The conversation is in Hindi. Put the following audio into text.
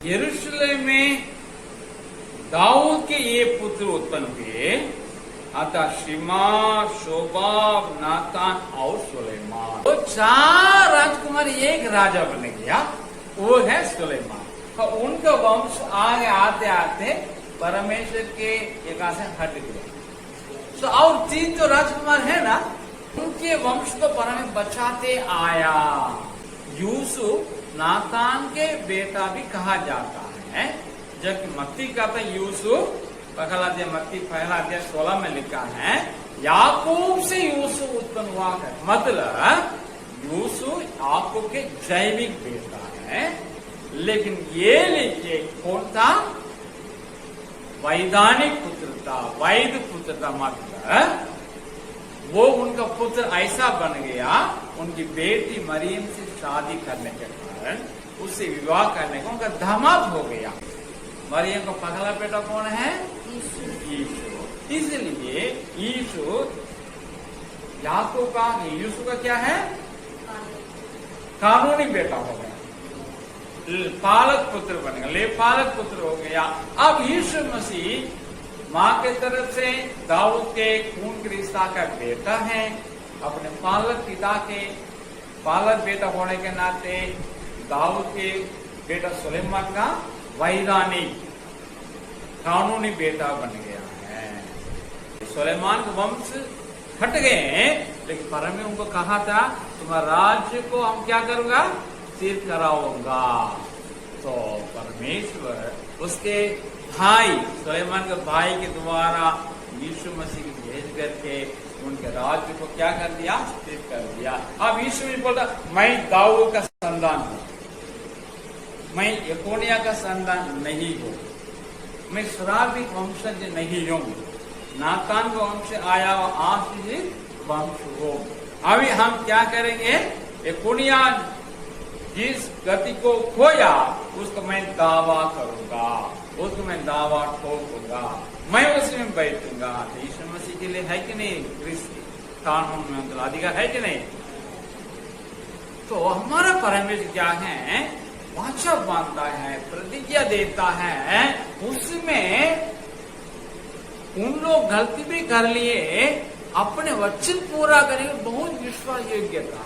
यरूशलेम में दाऊद के ये पुत्र उत्पन्न हुए, अतः शिमा, शोबाब, नातान और सुलेमान। तो 4 राजकुमार एक राजा बन गया, वो है सुलेमान। तो उनका वंश आगे आते आते परमेश्वर के एका से हट गया। तो और 3 जो राजकुमार है ना, उनके वंश को परमेश्वर बचाते आया। यूसुफ नातान के बेटा भी कहा जाता है, जबकि मत्ती का तो यूसुफ मत्ती 1:16 में लिखा है, याकूब से यूसुफ उत्पन्न हुआ है। मतलब यूसुफ याकूब के जैविक बेटा है, लेकिन ये लिखे कौन था? वैधानिक पुत्र था, वैध पुत्र था। मतलब वो उनका पुत्र ऐसा बन गया, उनकी बेटी मरियम से शादी करने के कारण, उससे विवाह करने का उनका दामाद हो गया। मरियम का पहला बेटा कौन है? यीशु। इसलिए यीशु याकूब का, यूसुफ का क्या है? कानूनी बेटा हो गया, पालक पुत्र बन गया, पालक पुत्र हो गया। अब यीशु मसीह माँ के तरफ से दाऊद के खून के रिश्ता का बेटा है, अपने पालक पिता के पालक बेटा होने के नाते दाऊद के बेटा सुलेमान का वैधानिक कानूनी बेटा बन गया है। सुलेमान के वंश हट गए हैं, लेकिन परमेश्वर उनको कहा था, तुम्हारा राज्य को हम क्या करूंगा? स्थिर कराऊंगा। तो परमेश्वर उसके भाई, सुलेमान के भाई के द्वारा यीशु मसीह को भेज करके उनके राज्य को क्या कर दिया? स्थिर कर दिया। अब यीशु भी बोलता, मैं दाऊद का संतान हूं, मैं यकोनिया का संतान नहीं हूं, मैं श्राविक वंशज नहीं हूं, नातान का वंश आया और आशीषित वंश हो। अभी हम क्या करेंगे? यकोनिया जिस गति को खोया, उसको मैं दावा करूंगा, उसको मैं दावा ठोकूंगा, मैं उसमें बैठूंगा। तो यीशु मसीह के लिए है कि नहीं? कानून में उत्तराधिकार है कि नहीं? तो हमारा परमेश्वर क्या है? वाचा बांधता है, प्रतिज्ञा देता है, उसमें उन लोग गलती भी कर लिए, अपने वचन पूरा करेंगे, बहुत विश्वास योग्यता।